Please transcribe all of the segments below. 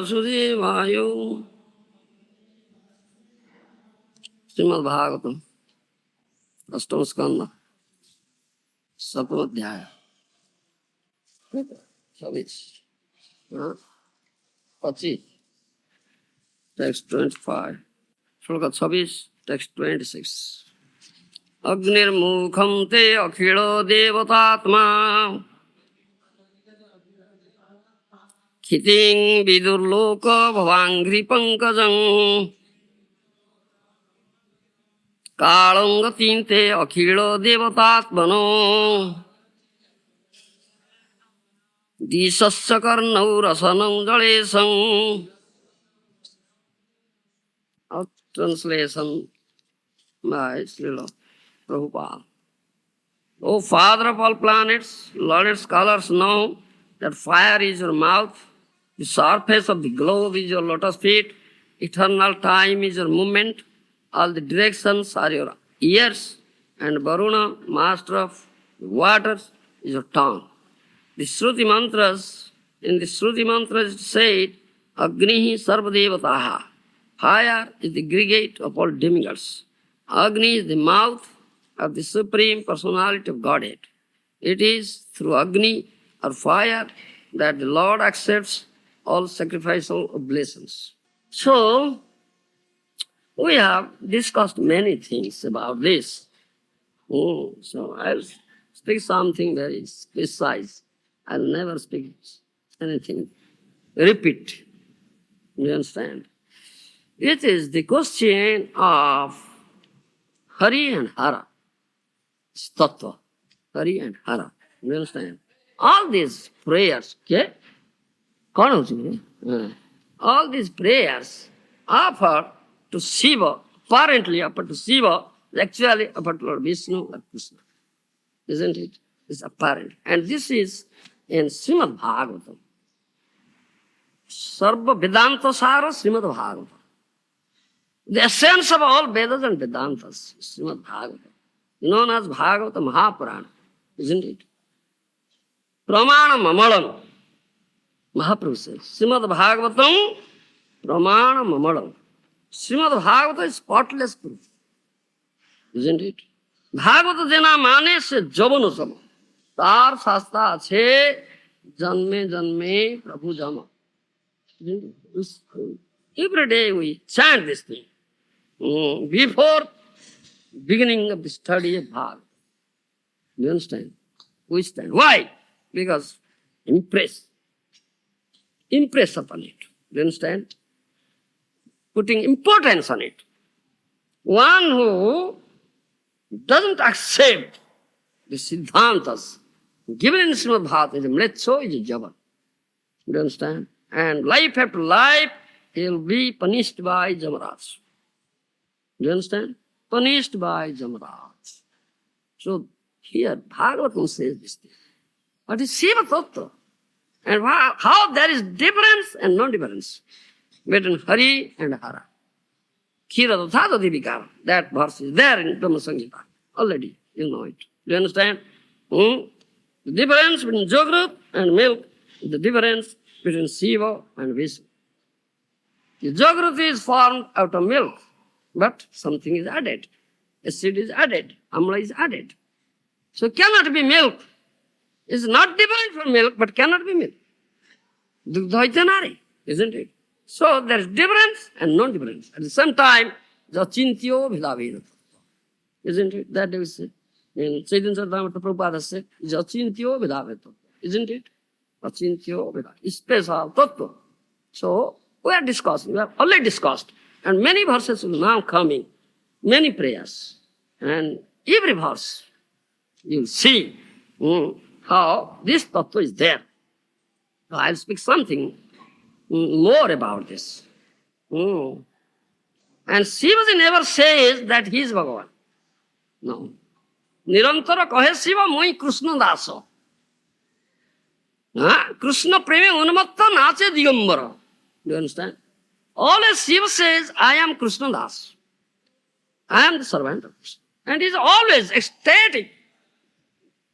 वासुदेवाय। श्रीमद्भागवतम अष्टम स्कंद सप्तम अध्याय 25 टेक्स्ट 25 श्लोक 26 टेक्स्ट 26। अग्निर्मुखम ते अखिलो देवतात्मा खितिं विदुर्लोक भवांघ्रि पंकजं कालं गतिं ते अखिलो देवतात्मनो दिशस्य कर्णौ रसनं जलेशं। Translation by Srila Prabhupada. O Father of all planets, learned scholars know that fire is your mouth, the surface of the globe is your lotus feet, eternal time is your movement, all the directions are your ears, and Varuna, master of the waters, is your tongue. The Shruti mantras, in the Shruti mantras it said, Agnihi Sarvadevataha. Fire is the aggregate of all demigods. Agni is the mouth of the Supreme Personality of Godhead. It is through Agni or fire that the Lord accepts all sacrificial oblations. So, we have discussed many things about this. So I'll speak something very precise. I'll never speak anything. Repeat. You understand? It is the question of Hari and Hara. It's Tattva. Hari and Hara. You understand? All these prayers, okay? All these prayers offered to Shiva, apparently offered to Shiva, actually offered to Lord Vishnu or Krishna. Isn't it? It's apparent. And this is in Srimad Bhagavatam. Sarva Vedanta Sara Srimad Bhagavatam. The essence of all Vedas and Vedantas is Srimad Bhagavatam, known as Bhagavata Mahapurana, isn't it? Pramana Mamalam. Mahaprabhu says, Srimad Bhagavatam Pramana Mamalam. Srimad Bhagavata is spotless proof, isn't it? Bhagavata jena mane se jabano sama. Tar shastra ache janme janme Prabhu jama. Isn't it? Every day we chant this thing. Before beginning of the study of Bhagavad. You understand? We stand. Why? Because impress upon it. You understand? Putting importance on it. One who doesn't accept the Siddhantas given in Srimad Bhagavatam is a mletso, is a javan. You understand? And life after life, he will be punished by Jamaraj. You understand? Punished by Jamaraj. So here Bhagavatam says this thing. What is Shiva Tattva? And how there is difference and non-difference between Hari and Hara. Khira Tathata Divikara. That verse is there in Brahma Samhita. Already you know it. Do you understand? The difference between Jagrut and milk is the difference between Shiva and Vishnu. The Jagrut is formed out of milk, but something is added. Acid is added, amla is added. So cannot be milk. It's not different from milk, but cannot be milk. Dugdhaitanari, isn't it? So there is difference and non-difference. At the same time, Jachintyo Bhidaveda. Isn't it? That they will say. In Chaitanya Charitamrita Prabhupada said, Jachintyo Bhidaveda. Isn't it? Jachintyo Bhidaveda. Special tattva. So we are discussing, we have already discussed. And many verses will now coming. Many prayers. And every verse, you will see how this tattva is there. So I'll speak something more about this. And Shivaji never says that he is Bhagavan. No. Nirantara kahe Shiva moi Krishna daso. Krishna premi unmatta nache digambara. Do you understand? Always Shiva says, I am Krishna Das. I am the servant of Krishna. And he is always ecstatic,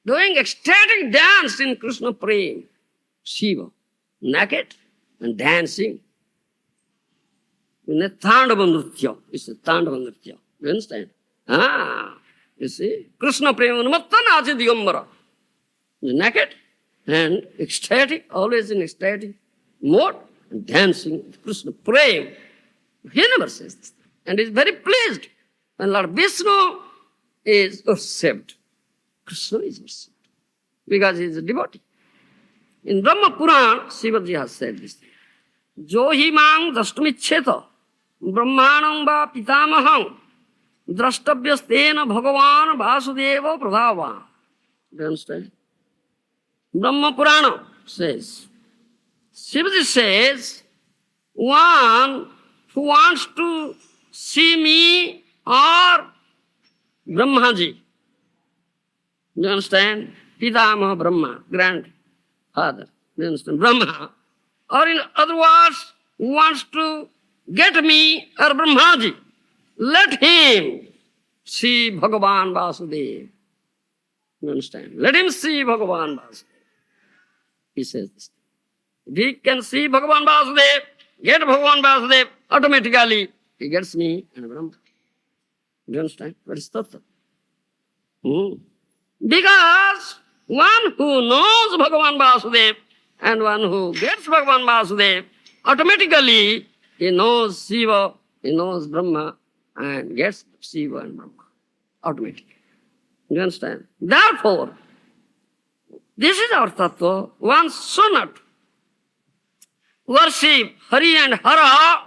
doing ecstatic dance in Krishna praying. Shiva, naked and dancing in a Tandava Nritya. It's a Tandava Nritya. You understand? You see, Krishna Premanamattanachi Digambara. He's naked and ecstatic, always in ecstatic mode, and dancing with Krishna, praying. He never says this. And is very pleased when Lord Vishnu is worshipped. Krishna is worshipped because he is a devotee. In Brahma Purana, Shivaji has said this thing. Jo hi mang drashtumicheta brahmanam va pitamaham drashtavyastena bhagavan vasudeva pradhavan. Do you understand? Brahma Purana says, Shivaji says, one who wants to see me or Brahmaji. Do you understand? Pitamaha Brahma, grandfather. Do you understand? Brahma. Or in other words, who wants to get me or Brahmaji, let him see Bhagavan Vasudeva. You understand? Let him see Bhagavan Vasudeva. He says this. If he can see Bhagavan Vasudeva, get Bhagavan Vasudeva, automatically he gets me and Brahma. Do you understand? What is Tattva? Because one who knows Bhagavan Vasudeva and one who gets Bhagavan Vasudeva, automatically he knows Shiva, he knows Brahma, and gets Shiva and Brahma. Automatically. You understand? Therefore, this is our tattva. One should not worship Hari and Hara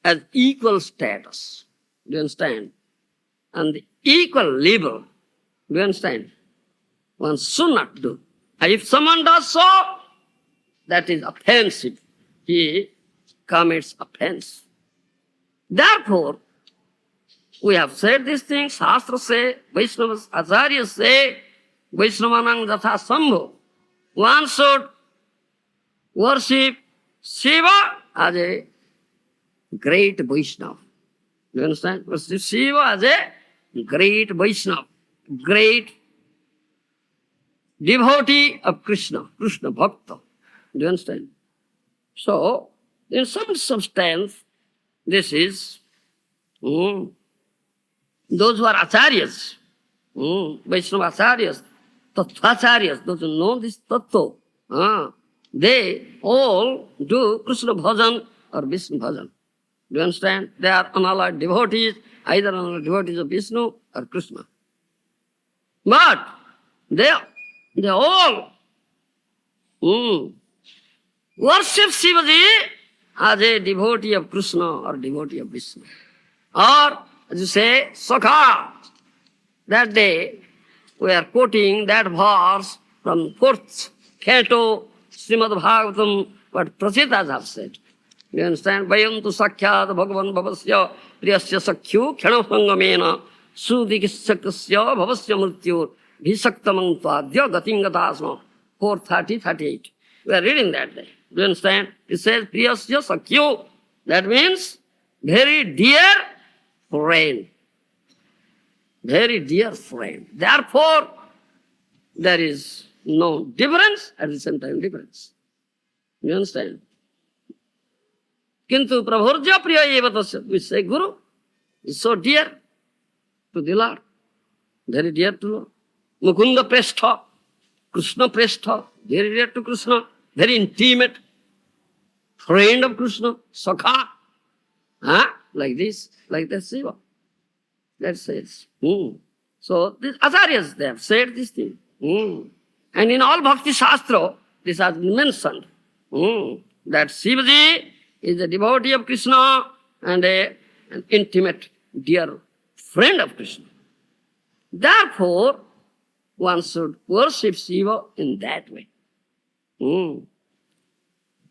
as equal status. Do you understand? And the equal level. Do you understand? One should not do. And if someone does so, that is offensive. He commits offense. Therefore, we have said these things, Shastras say, Vaishnavas, Acharyas say, Vaishnavanang Jatha Sambho. One should worship Shiva as a great Vaishnava. Do you understand? Worship Shiva as a great Vaishnava, great devotee of Krishna, Krishna Bhakta. Do you understand? So, in some substance, this is those who are acharyas, Vaishnava acharyas, tattvacharyas, those who know this tattva, they all do Krishna bhajan or Vishnu bhajan. Do you understand? They are unallied devotees, either unallied devotees of Vishnu or Krishna. But they all worship Shivaji as a devotee of Krishna or devotee of Vishnu. Or, as you say, Sakha. That day, we are quoting that verse from 4th canto, Srimad Bhagavatam, what Prasiddhas have said. You understand? Vayantu sakhyat bhagavan bhavasya priyasya sakhyu kshanasangamena sudikishakasya bhavasya mrityur bhisaktamantadya gatingatasma. 4:30-38. We are reading that day. Do you understand? It says priyasya sakhyu. That means very dear friend. Very dear friend. Therefore, there is no difference, at the same time difference. You understand? Kintu prabhurja priya eva tasya. We say Guru is so dear to the Lord. Very dear to Lord. Mukunda Prestha, Krishna Prestha, very dear to Krishna. Very intimate friend of Krishna, Sakha. Like this, like that Shiva. That says. So, these acharyas, they have said this thing. And in all Bhakti Shastra, this has been mentioned. That Shivaji is a devotee of Krishna and an intimate, dear friend of Krishna. Therefore, one should worship Shiva in that way.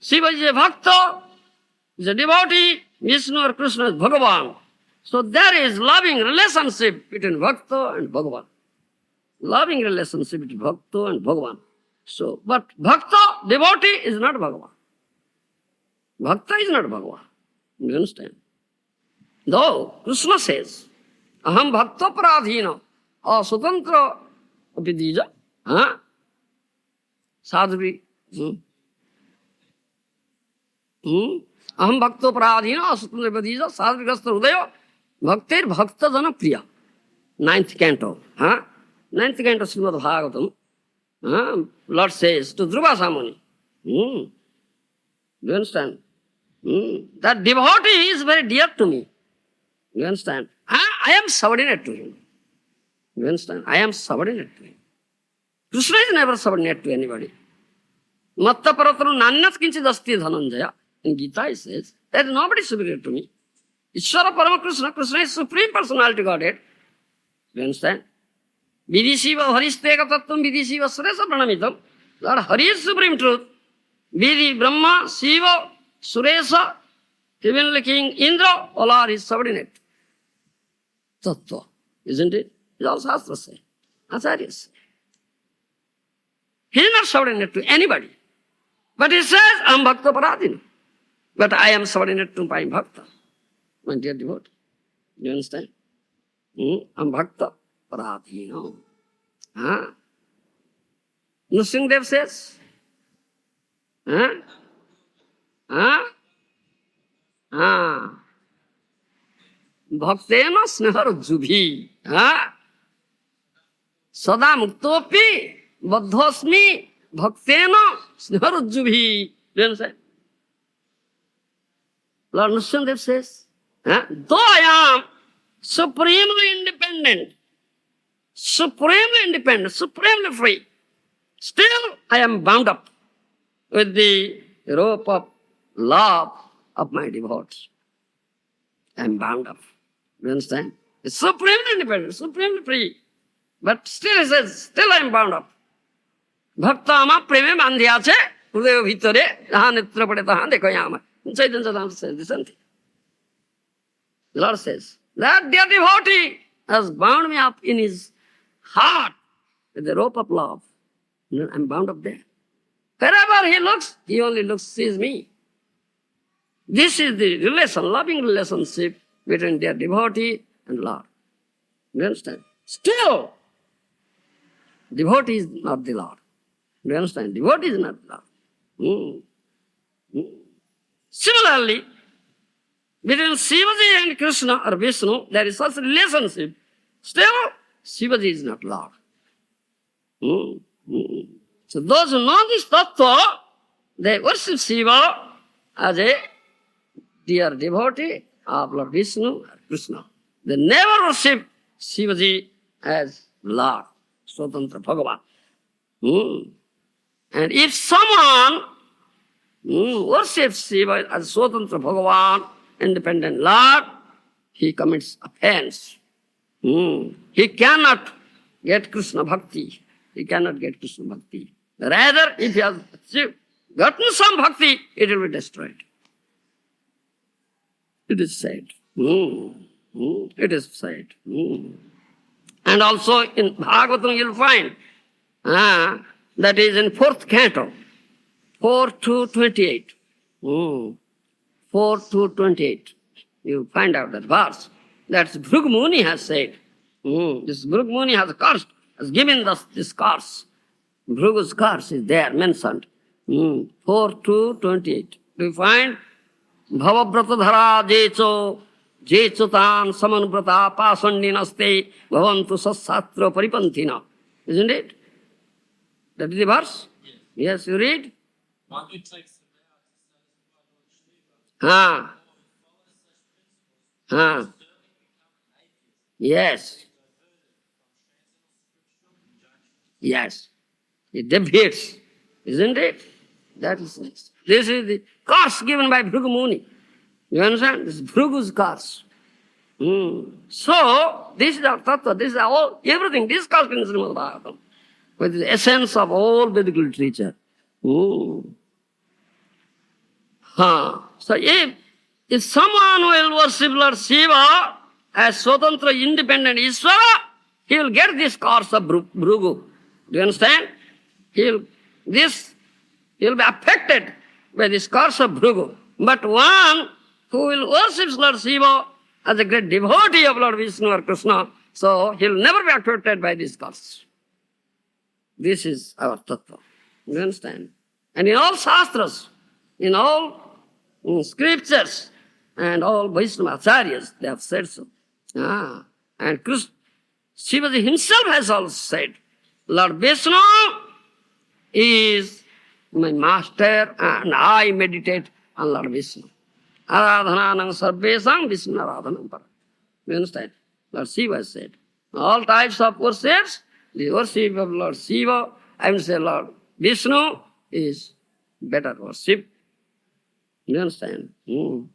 Shiva is a Bhakta, is a devotee, Vishnu or Krishna is Bhagavan. So there is loving relationship between Bhakta and Bhagavan. Loving relationship between Bhakta and Bhagavan. So, but Bhakta, devotee, is not Bhagavan. Bhakta is not Bhagavan. You understand? Though Krishna says, Aham Bhakta Paradhina, Aswatantra Apidija, Sadhvi. Aham bhakto paradhina asutandra vadija sadhvigrasta hrudayo bhaktir bhakta jana priya. Ninth canto. Ninth canto Srimad Bhagavatam. Lord says to Dhruva Samuni. Do you understand? That devotee is very dear to me. You understand? I am subordinate to him. You understand? I am subordinate to him. Krishna is never subordinate to anybody. Matta paratanu nanyat kinchid asti dhananjaya. In Gita it says, there is nobody superior to me. Ishvara Parama Krishna, Krishna is Supreme Personality Godhead. You understand? Vidishiva Haristeka Tattvam Vidishiva Suresa Pranamitam. Lord Hari is Supreme Truth. Vidi Brahma, Shiva, Suresa, Heavenly King, Indra, all are his subordinate. Tattva. Isn't it? It's all Shastra say. Acharyas say. He is not subordinate to anybody. But he says, I am Bhakta Paradhina. But I am subordinate to my Bhakta. My dear devotee. Do you understand? I am Bhakta Paradhina. Nrsimhadev says, Bhaktena snehar-jubhi. Sada muktopi baddhosmi bhaktena snehar-jubhi. Do you understand? Lord Nrsimhadev says, though I am supremely independent, supremely free, still I am bound up with the rope of love of my devotees. I am bound up. You understand? It's supremely independent, supremely free. But still he says, still I am bound up. Bhakta ama preme bandhyache hrudayo bhitare jaha netra pade taha dekho. Chaitanya Charitamrita says this thing. The Lord says, that dear devotee has bound me up in his heart with the rope of love. I am bound up there. Wherever he looks, he only sees me. This is the relation, loving relationship between their devotee and Lord. You understand? Still, devotee is not the Lord. You understand? Devotee is not the Lord. Similarly, between Shivaji and Krishna or Vishnu, there is such a relationship. Still, Shivaji is not Lord. So those who know this tattva, they worship Shiva as a dear devotee of Lord Vishnu or Krishna. They never worship Shivaji as Lord, Swatantra Bhagavan. And if someone worships Shiva as Swatantra Bhagavan, independent Lord, he commits offense. He cannot get Krishna Bhakti. He cannot get Krishna Bhakti. Rather, if he has gotten some Bhakti, it will be destroyed. It is said. It is said. And also in Bhagavatam you'll find, that is in 4th canto, 4 to 28. 4 to 28. You find out that verse. That's Bhrigu Muni has said. This Bhrigu Muni has given us this curse. Bhrugu's curse is there mentioned. 4 to 28. Do you find? Bhavabrata dhara jecho tan samanvrata pasandinaste bhavantu sassatra paripanthina. Isn't it? That is the verse? Yes, you read? Yes. Yes. It deviates, isn't it? That is nice. This is the curse given by Bhrigu Muni. You understand? This is Bhrigu's curse. So, this is our tattva, this is all, everything discussed in Srimad Bhagavatam, with the essence of all Vedic literature. So, if someone will worship Lord Shiva as Swatantra independent Ishvara, he will get this curse of Bhrigu. Do you understand? He will be affected by this curse of Bhrigu. But one who will worship Lord Shiva as a great devotee of Lord Vishnu or Krishna, so he will never be affected by this curse. This is our tattva. You understand? And in all shastras, in all scriptures and all Vaishnava acharyas, they have said so. And Shivaji himself has also said, Lord Vishnu is my master and I meditate on Lord Vishnu. Aradhananam sarvesam Vishnu aradhanam para. You understand? Lord Shiva has said, all types of worships, the worship of Lord Shiva, I will say Lord Vishnu is better worship. You understand? And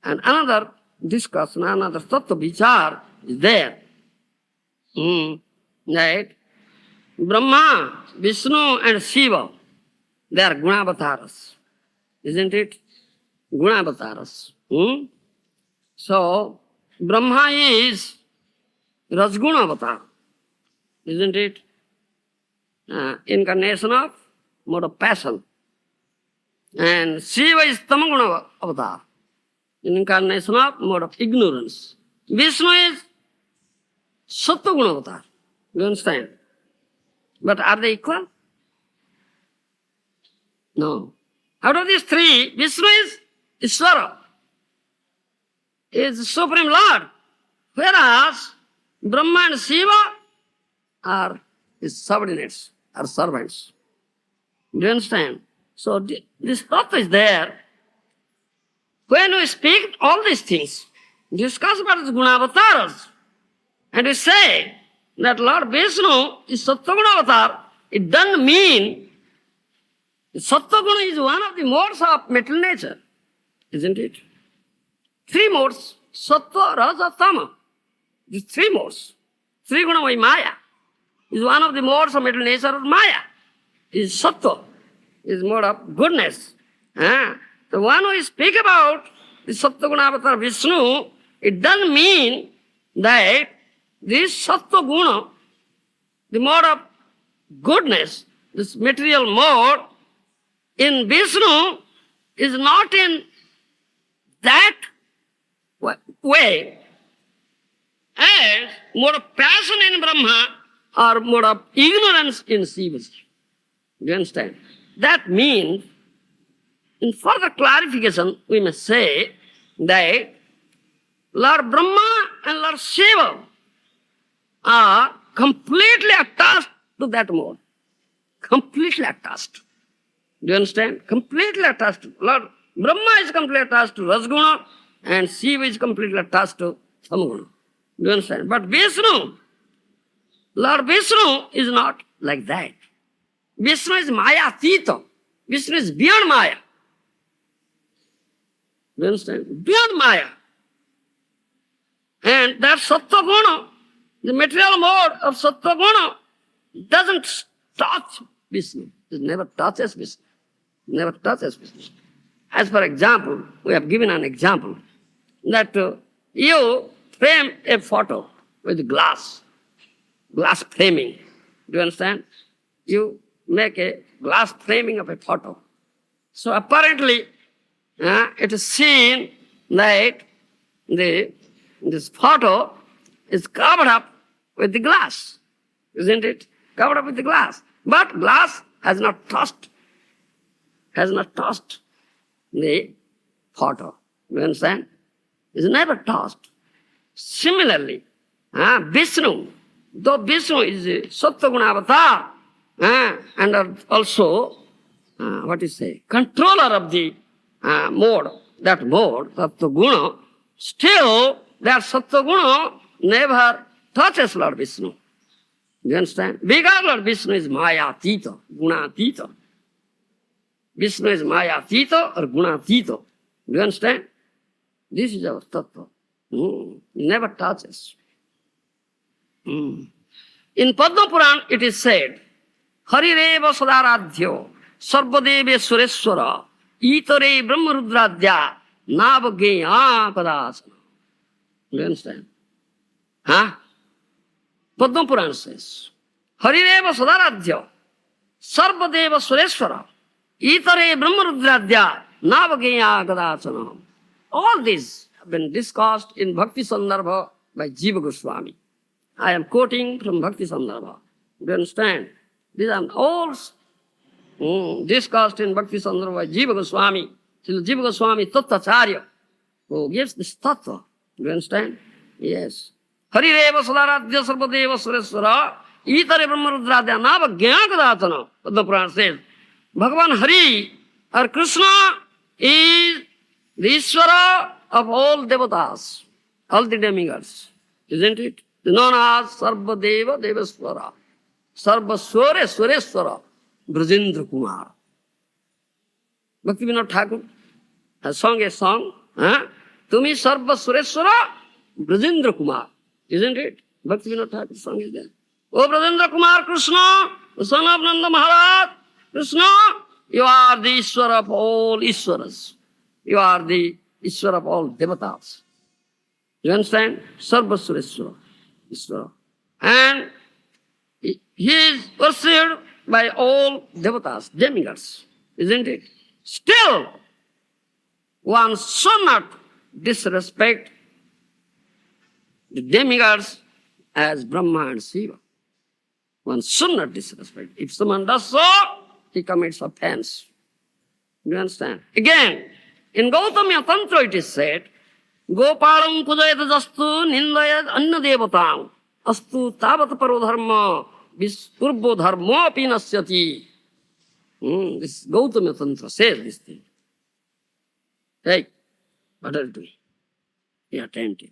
another discussion, another tattva vichar is there. Right? Brahma, Vishnu and Shiva, they are Gunavataras. Isn't it? Gunavataras. So, Brahma is Rajguna avatar. Isn't it? Incarnation of mode of passion. And Shiva is Tamaguna avatar. Incarnation of mode of ignorance. Vishnu is Sattva-guna avatar. You understand? But are they equal? No. Out of these three, Vishnu is Ishvara, is the Supreme Lord. Whereas Brahma and Shiva are his subordinates, are servants. Do you understand? So this thought is there. When we speak all these things, discuss about the Gunavataras, and we say that Lord Vishnu is Sattva-guna avatar, it doesn't mean Sattva-guna is one of the modes of material nature, isn't it? Three modes, Sattva, Raja, Tama. These three modes. Three guna by Maya is one of the modes of material nature of Maya. Is Sattva, is mode of goodness. The one who speak about the Sattva-guna avatar Vishnu, it doesn't mean that this Sattva-guna, the mode of goodness, this material mode, in Vishnu is not in that way as mode of passion in Brahma or mode of ignorance in Shivaji. Do you understand? That means, in further clarification, we must say that Lord Brahma and Lord Shiva are completely attached to that mode. Completely attached. Do you understand? Completely attached. Lord Brahma is completely attached to Rajguna and Shiva is completely attached to Tamaguna. Do you understand? But Vishnu, Lord Vishnu is not like that. Vishnu is Maya Tita. Vishnu is beyond Maya. Do you understand? Beyond Maya. And that Sattva Guna, the material mode of Sattva Guna, doesn't touch Vishnu. It never touches Vishnu. Never touches Vishnu. As for example, we have given an example that you frame a photo with glass framing. Do you understand? You make a glass framing of a photo. So apparently, it is seen that this photo is covered up with the glass, isn't it? Covered up with the glass. But glass has not touched the photo. You understand? It's never touched. Similarly, Vishnu, though Vishnu is a Sattva-guna avatar, and also, controller of the mode, Sattva-guna, still that Sattva-guna never touches Lord Vishnu. You understand? Because Lord Vishnu is Maya-tita, Guna-tita. Vishnu is Maya-tita or Guna-tita. Do you understand? This is our tattva. Never touches. In Padma Puran it is said, Harireva Sadaradhyo, Sarvadeve Sureshwara, Itare Brahmarudradhya, Navageya Padasana. Do you understand? Padma Puran says, Harireva Sadaradhyo, Sarvadeva Sureshwara, Itare Brahmarudradhya, Navageya Padasana. All these have been discussed in Bhakti Sandarbha by Jiva Goswami. I am quoting from Bhakti Sandarbha. Do you understand? These are all discussed in Bhakti Sandarbha by Jiva Goswami. Srila Jiva Goswami Tattacharya, who gives this tattva. Do you understand? Yes. Harireva Sadaradya Sarvadeva Sureswara Itare Brahmarudradya Nava Gyanagadhatana. The Purana says, Bhagavan Hari or Krishna is the Ishvara of all devatas, all the demigods. Isn't it? Known as Sarvadeva Devaswara. Sarvasware Sureswara. Brajendra Kumar. Bhakti Vinod Thakur has sung a song. Tumi Sarva Sureswara Brajendra Kumar. Isn't it? Bhakti Vinod Thakur's song is there. O Brajendra Kumar Krishna, the son of Nanda Maharaj, Krishna, you are the Ishwara of all Ishwaras. You are the Ishwara of all Devatas. You understand? Sarva Sureswara. Ishwara. And he is worshipped by all Devatas, demigods. Isn't it? Still, one should not disrespect the demigods as Brahma and Shiva. One should not disrespect. If someone does so, he commits offense. You understand? Again, in Gautamya Tantra it is said, Gopalam pujayat jastu nindayat anna devatam astu tavat paro dharma vispurbo dharmo api nasyati. This Gautamya Tantra says this thing. Hey, what are you doing? Be attentive.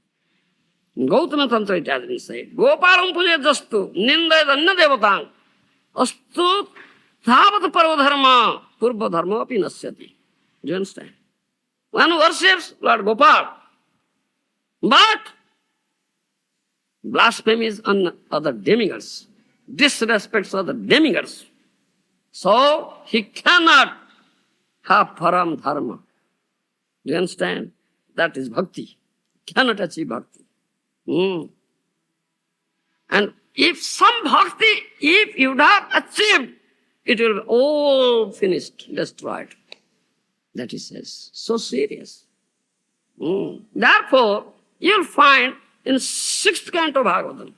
In Gautamya Tantra it has been said, Gopalam pujayat jastu nindayat anna devatam astu tavat paro dharma purbo dharmo api nasyati. Do you understand? One worships Lord Gopal, but blasphemies on other demigods, disrespects other demigods. So he cannot have param dharma. Do you understand? That is bhakti. Cannot achieve bhakti. And if some bhakti, if you would have achieved, it will be all finished, destroyed. That he says. So serious. Therefore, you'll find in 6th canto Bhagavatam,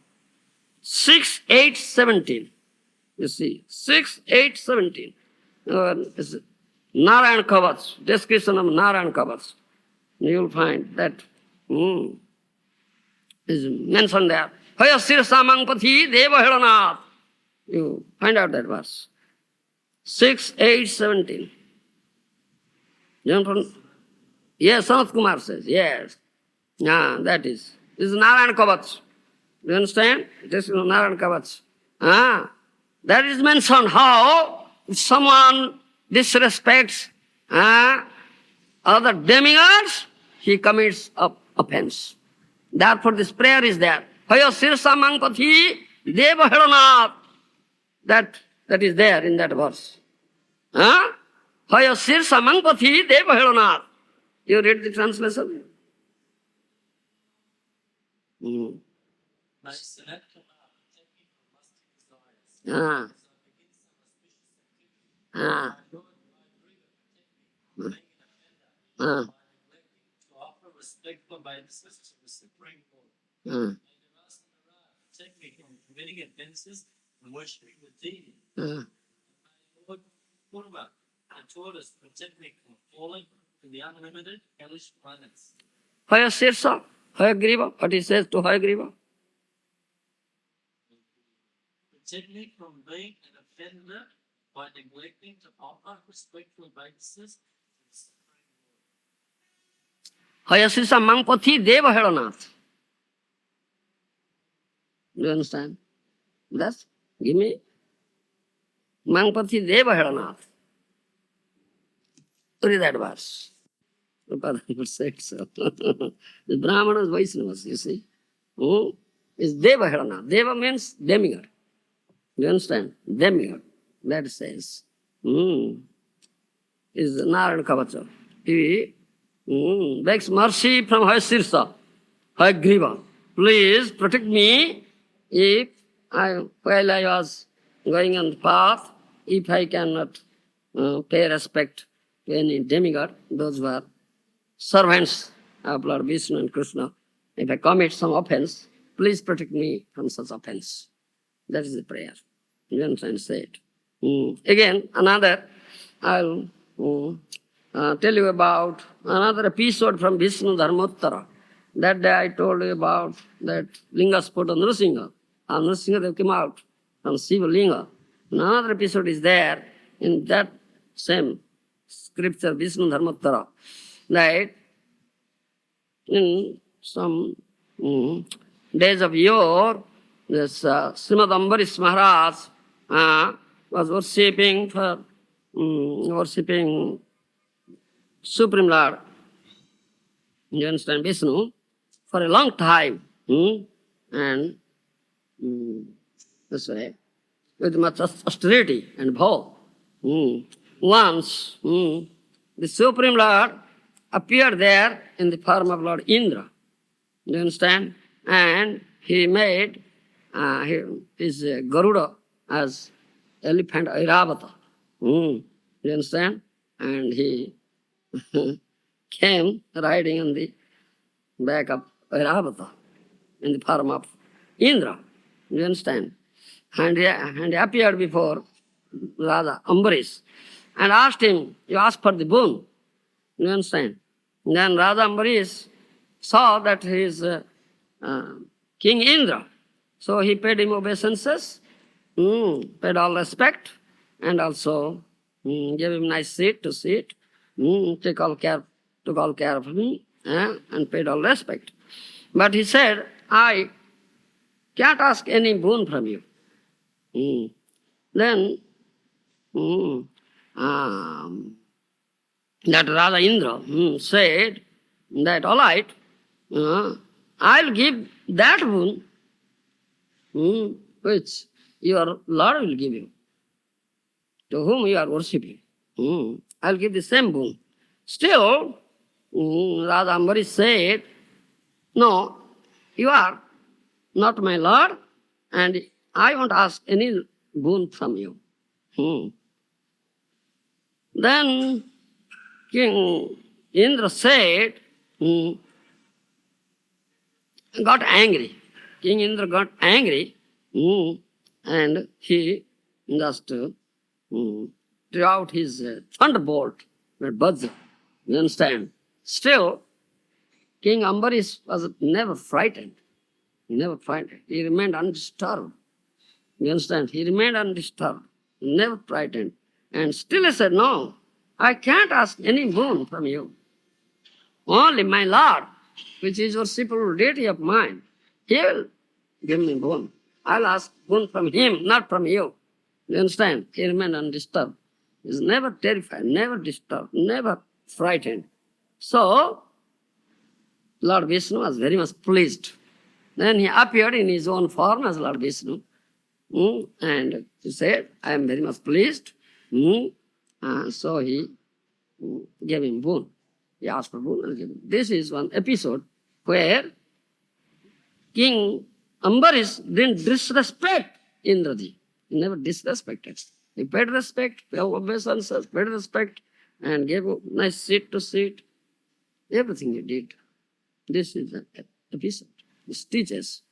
6, 8, 17. You see, 6, 8, 17. Narayan Kavach, description of Narayan Kavach. You'll find that is mentioned there. Hayasir Samangpati Deva Helanath. You find out that verse. 6, 8, 17. Yes, Sanat Kumar says, yes. That is. This is Narayan Kavach. Do you understand? This is Narayan Kavach. That is mentioned how if someone disrespects other demigods, he commits offense. Therefore this prayer is there. Haya Sirsa Mangpati Deva Helanath. That is there in that verse. Haya Sirsa Mangpati Deva Helanath. You read the translation? Respectful by the sisters of the Supreme Court. Protect me from committing offenses and worshiping the deity. Lord, what about? And taught us to protect me from falling in the unlimited hellish planets. Haya Sirsa, Haya Griva. What he says to Haya Griva? Protect me from being an offender by neglecting to offer respectful obeisances to the Supreme Lord. Haya Sirsa Mangpati Deva Helanath. Do you understand? That's, give me. Mangpati Deva Helanath. Read that verse. Prabhupada said so. The Brahmanas, Vaishnavas, you see. Is Deva Helanath. Deva means demigod. Do you understand? Demigod. That says. Is Narayan Kavacha. He begs mercy from Hayasirsa, Hayagriva. Please protect me if while I was going on the path, if I cannot pay respect to any demigod, those were servants of Lord Vishnu and Krishna. If I commit some offense, please protect me from such offense. That is the prayer. You understand? Say it. Again, another, I'll tell you about another episode from Vishnu Dharmottara. That day I told you about that linga spot on Nrsimha. And Nrsimha came out from Shiva Linga. Another episode is there in that same scripture, Vishnu Dharmottara, that in some days of yore, this Srimad Ambarish Maharaj was worshipping Supreme Lord, you understand, Vishnu, for a long time. And this way, with much austerity and vow. Once, the Supreme Lord appeared there in the form of Lord Indra. You understand? And he made his Garuda as elephant Airavata. You understand? And he came riding on the back of Airavata in the form of Indra. You understand? And he appeared before Raja Ambarish and asked him, you ask for the boon. You understand? Then Raja Ambarish saw that he is King Indra. So he paid him obeisances, paid all respect, and also gave him nice seat to sit, took all care of him, and paid all respect. But he said, I can't ask any boon from you. Then that Raja Indra said that, all right, I'll give that boon which your Lord will give you, to whom you are worshipping. I'll give the same boon. Still, Raja Ambarish said, no, you are not my Lord, and I won't ask any boon from you. Then King Indra said, got angry. King Indra got angry, and he just threw out his thunderbolt, that Vajra. You understand? Still, King Ambarish was never frightened. He never frightened. He remained undisturbed. You understand? He remained undisturbed, never frightened. And still he said, no, I can't ask any boon from you. Only my Lord, which is worshipful deity of mine, he will give me boon. I'll ask boon from him, not from you. You understand? He remained undisturbed. He's never terrified, never disturbed, never frightened. So, Lord Vishnu was very much pleased. Then he appeared in his own form as Lord Vishnu. And he said, I am very much pleased. So he gave him boon. He asked for boon and gave him. This is one episode where King Ambarish didn't disrespect Indraji. He never disrespected. He paid respect, paid obeisances, paid respect, and gave a nice seat to sit. Everything he did. This is an episode. This teaches.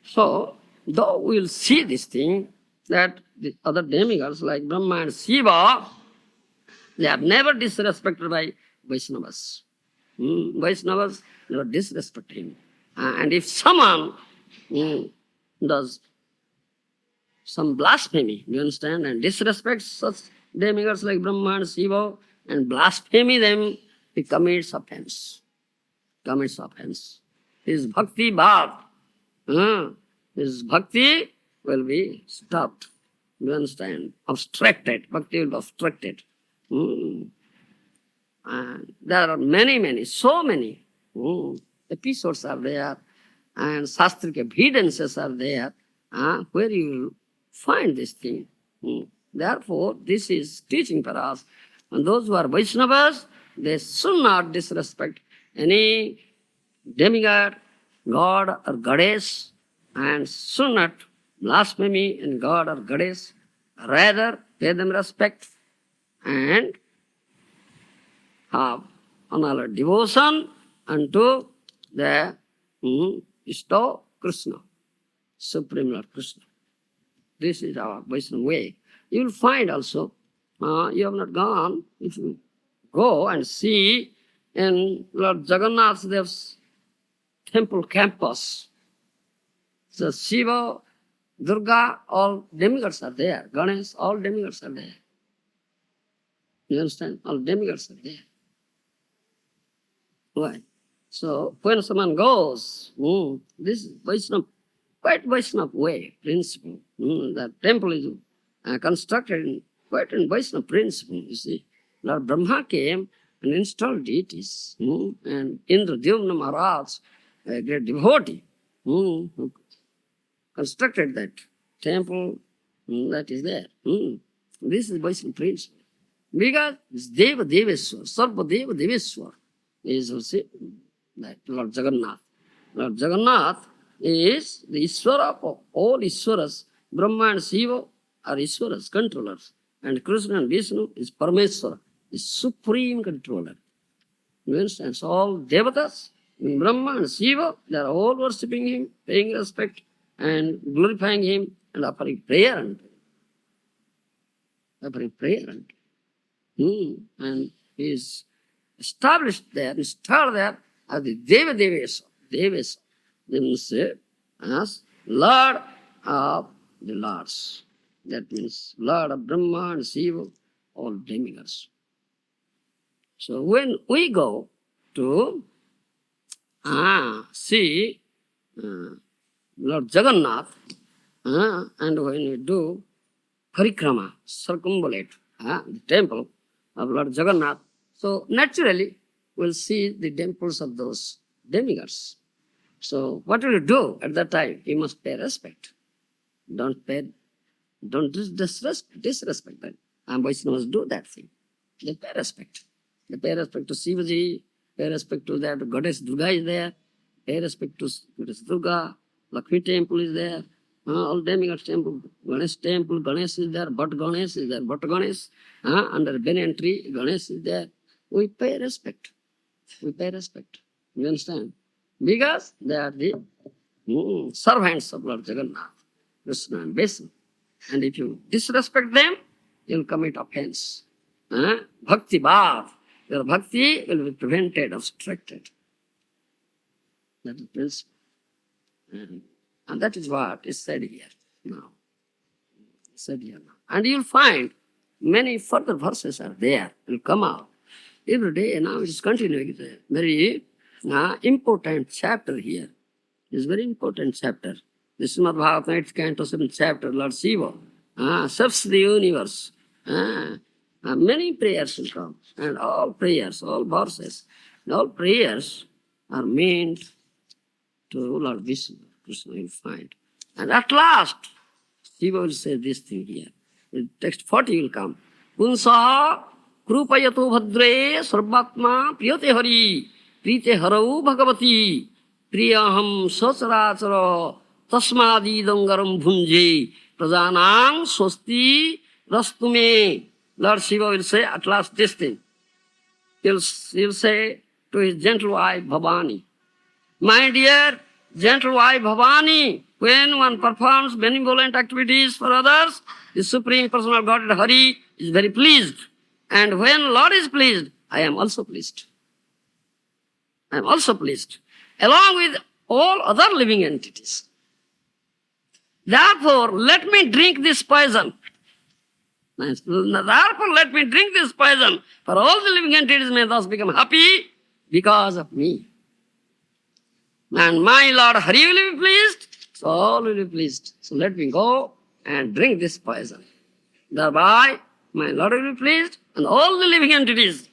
So, though we will see this thing, that the other demigods like Brahma and Shiva, they are never disrespected by Vaishnavas. Vaishnavas never disrespect him. And if someone does some blasphemy, you understand, and disrespects such demigods like Brahma and Shiva, and blasphemy them, he commits offense. His bhakti bhav, his bhakti will be stopped. You understand? Obstructed. Bhakti will be obstructed. And there are many, so many episodes are there, and Shastric evidences are there, where you will find this thing. Therefore, this is teaching for us. And those who are Vaishnavas, they should not disrespect any demigod, god or goddess, and should not blasphemy in God or goddess. Rather, pay them respect and have unalloyed devotion unto the Ishto Krishna, Supreme Lord Krishna. This is our Vaishnava way. You will find also You have not gone. If you go and see in Lord Jagannath Dev's temple campus, so Shiva, Durga, all demigods are there. Ganesh, all demigods are there. You understand? All demigods are there. Why? So when someone goes, this is Vaishnava, quite Vaishnava way, principle. The temple is constructed in quite in Vaishnava principle, you see. Lord Brahma came and installed deities, and Indra Devna Maharaj, a great devotee, who constructed that temple that is there. This is Vaishnava principle. Because this Deva Deveswar, Sarva Deva Deveswar is also that Lord Jagannath. Lord Jagannath is the Iswara of all Iswaras. Brahma and Shiva are Iswaras, controllers. And Krishna and Vishnu is Parameswara, the supreme controller. You understand? So all Devatas, Brahma and Shiva, they are all worshipping him, paying respect and glorifying him and offering prayer unto him. Offering prayer unto him. And he is established there, installed there as the Deva Devesa. Devesa. They means as Lord of the Lords. That means Lord of Brahma and Shiva, all demigods. So when we go to see Lord Jagannath, and when we do parikrama, circumambulate the temple of Lord Jagannath, so naturally we'll see the temples of those demigods. So what will you do at that time? You must pay respect. Don't disrespect them. And Vaishnavas do that thing. They pay respect. They pay respect to Shivaji, pay respect to that goddess Durga is there, pay respect to goddess Durga, Lakshmi temple is there, all demigods temple, Ganesh temple, Ganesh is there, Bhat Ganesh is there, Bhat Ganesh, under banyan tree, Ganesh is there. We pay respect. We pay respect. You understand? Because they are the servants of Lord Jagannath, Krishna and Vishnu. And if you disrespect them, you'll commit offense. Bhakti bhav. Your bhakti will be prevented, obstructed. That is principle. And that is what is said here now. Said here now. And you'll find many further verses are there, will come out. Every day now it is continuing. It's a very important chapter here. It's a very important chapter. The Srimad Bhagavatam, 8th canto, 7th chapter, Lord Shiva serves the universe. Many prayers will come, and all prayers, all verses, all prayers are meant to Lord Vishnu. Krishna will find. And at last, Shiva will say this thing here. In text 40 will come. Punsaha krupayato bhadre sarvatma priyate hari prite harau bhagavati priyaham sacharachara tasmadidam bhunje prajanang swasti rastume. Lord Shiva will say at last this thing. He'll say to his gentle wife Bhavani, my dear gentle wife Bhavani, when one performs benevolent activities for others, the Supreme Personal Godhead Hari is very pleased. And when Lord is pleased, I am also pleased. I am also pleased, along with all other living entities. Therefore, let me drink this poison. Therefore, let me drink this poison, for all the living entities may thus become happy because of me. And my Lord Hari will be pleased, so all will be pleased. So let me go and drink this poison. Thereby, my Lord will be pleased, and all the living entities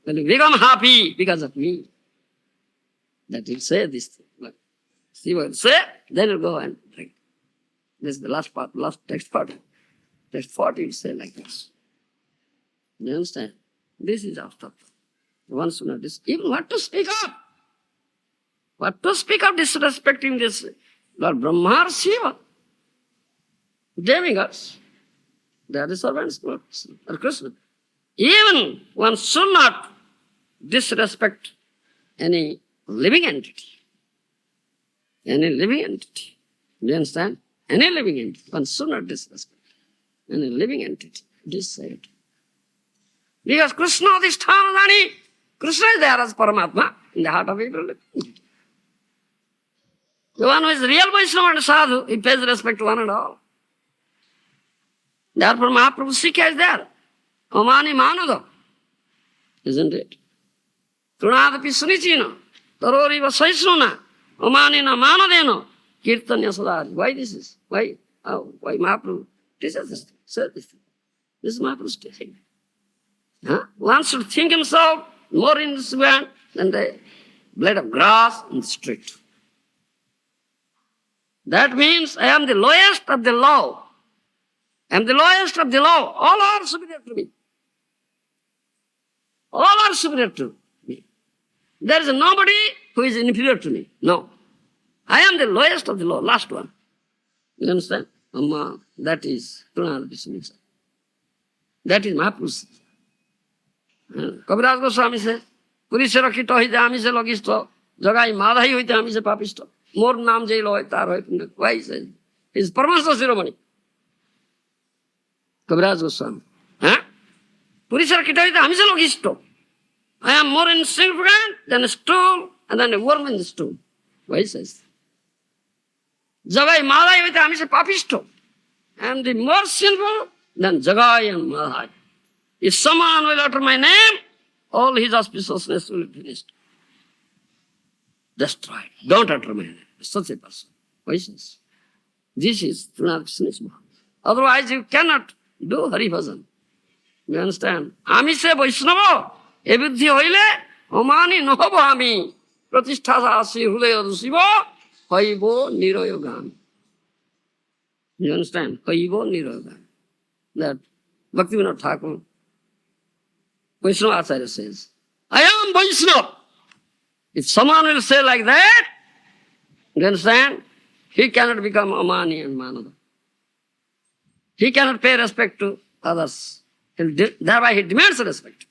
will become happy because of me. That will say this thing. See what will say, then will go and drink. This is the last part, last text part. Text 40 will say like this. You understand? This is our thought. One should not even what to speak of. What to speak of disrespecting this Lord Brahma or Shiva? Demigods. They are the servants of Krishna. Even one should not disrespect any living entity. Any living entity. You understand? Any living entity. One should not disrespect any living entity. This said. Because Krishna Adhisthana, Krishna is there as Paramatma in the heart of every living entity. The one who is real Vaishnava and Sadhu, he pays respect to one and all. Therefore Mahaprabhu's Sikha is there. Omani Manada. Isn't it? Trunadapi Sunichina. Taroriva Saisnuna. Omanina Manadeno. Kirtanya Sadari. Why this is? Why Mahaprabhu teaches this thing? Says this thing. This is Mahaprabhu's teaching. Huh? One should think himself more insignificant than the blade of grass in the street. That means I am the lowest of the low. I am the lowest of the low. All are superior to me. All are superior to me. There is nobody who is inferior to me. No. I am the lowest of the low, last one. You understand? Amma, that is Trunadapi. That is Mahaprabhu's. Kaviraj Goswami says, Purishe rakito hoite amise logisto, jagai madhai hoite amise papisto. More naam jai loy tar hoy. Why he says? He is Paramahansa Shiromani. Kaviraj Goswami. Purishe rakito hoite amise logisto. I am more insignificant than a stone and than a worm in the stone. Why he says? Jagai madhai hoite amise papisto. I am the more sinful than Jagai and Madhai. If someone will utter my name, all his auspiciousness will be finished. Destroyed. Don't utter my name. Such a person. Why is this? This is Trunadapi. Otherwise you cannot do Hari Bhajan. You understand? Amise Vaishnava. Ebuddhi hoile, omani nohobo ami. Pratishtha sasi hudaya dusiva, haibo niroyogami. You understand? Haibo niroyogami. That Bhaktivinoda Thakur, Vaishnava Acharya says, I am Vaishnava. If someone will say like that, you understand? He cannot become Amani and Manada. He cannot pay respect to others. Thereby he demands respect.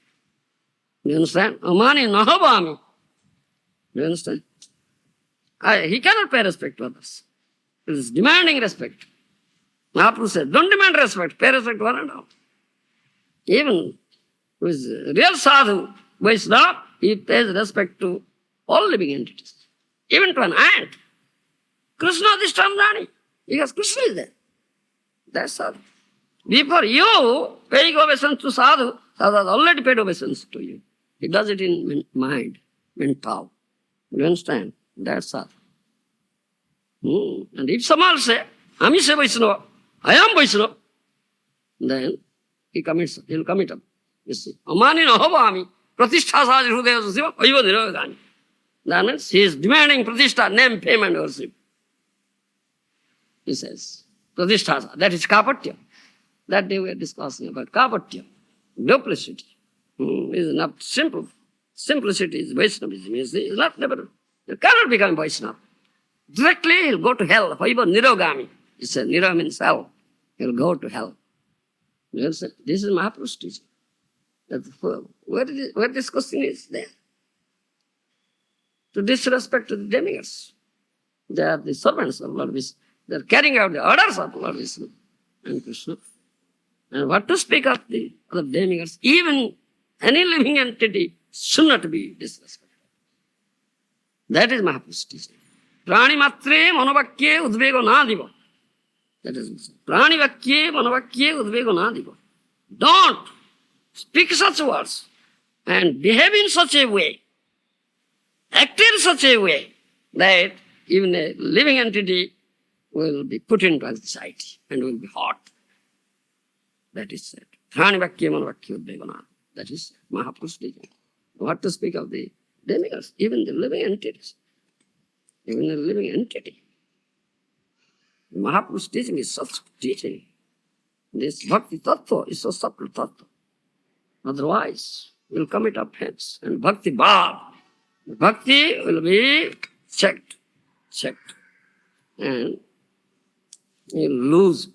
You understand? Amani Nahabami. You understand? He cannot pay respect to others. He is demanding respect. Mahaprabhu said, don't demand respect, pay respect to one and all. Even who is real sadhu, Vaishnava, he pays respect to all living entities. Even to an ant. Krishna Adhisthana, because Krishna is there. That's sadhu. Before you paying obeisance to sadhu, sadhu has already paid obeisance to you. He does it in mind, mental. You understand? That's sadhu. And if someone say, Amise Vaishnava, I am Vaishnava, then he'll commit up. You see, Amani Nahabami, Pratishtha Saji Hudaya Siva, Aiva Nirogani. That means he is demanding Pratishtha, name, fame and worship. He says, Pratishtha, that is Kapatya. That day we are discussing about Kapatya, duplicity. Is not simple. Simplicity is Vaishnavism. You see, it's not never. You cannot become Vaishnava. Directly he'll go to hell. Aiva Nirogami. He said, Nira means hell. He'll go to hell. You understand? This is Mahaprabhu's teaching. Where this question is there? To disrespect to the demigods. They are the servants of Lord Vishnu. They are carrying out the orders of Lord Vishnu and Krishna. And what to speak of the other demigods? Even any living entity should not be disrespected. That is Mahaprabhu's teaching. Prani matre manavakye udvego nadiva. That is Prani vakye manavakye udvego nadiva. Don't speak such words and behave in such a way, act in such a way that even a living entity will be put into anxiety and will be hurt. That is said. Prani vakye manavakye udvego nadiva. That is Mahaprabhu's teaching. What to speak of the demigods, even the living entities. Even a living entity. Mahaprabhu's teaching is such teaching. This bhakti tattva is so subtle tattva. Otherwise, we'll commit offense. And bhakti bhav. Bhakti will be checked. And you'll lose.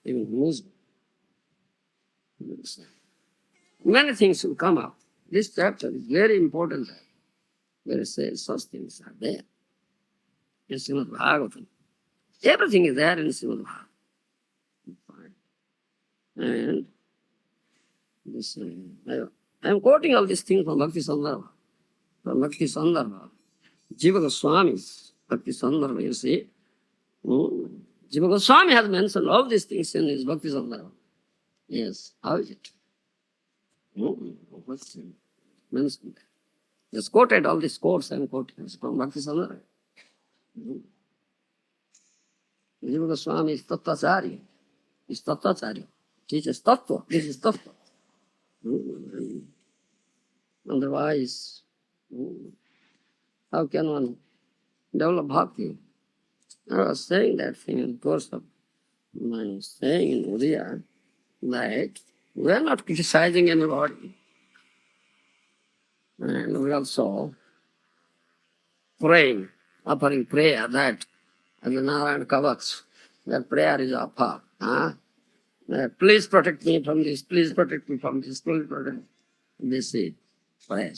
Even lose. Many things will come out. This chapter is very important. Where it says such things are there. In Srimad Bhagavatam. Everything is there in Srimad Bhagavatam. And This, I am quoting all these things from Bhakti Sandarbha. From Bhakti Sandarbha. Jiva Goswami's Bhakti Sandarbha, you see. Jiva Goswami has mentioned all these things in his Bhakti Sandarbha. Yes, how is it? What's mentioned? Just quoted all these quotes I am quoting from Bhakti Sandarbha. Jiva Goswami is Tattvacharya. Is Tattvacharya. Teaches Tattva. This is Tattva. Otherwise, how can one develop bhakti? I was saying that thing in the course of my staying in Udia, that we are not criticizing anybody. And we also praying, offering prayer that as the Narayan Kavach, that prayer is offered. Please protect me from this, please protect me from this, please protect me. This is prayer.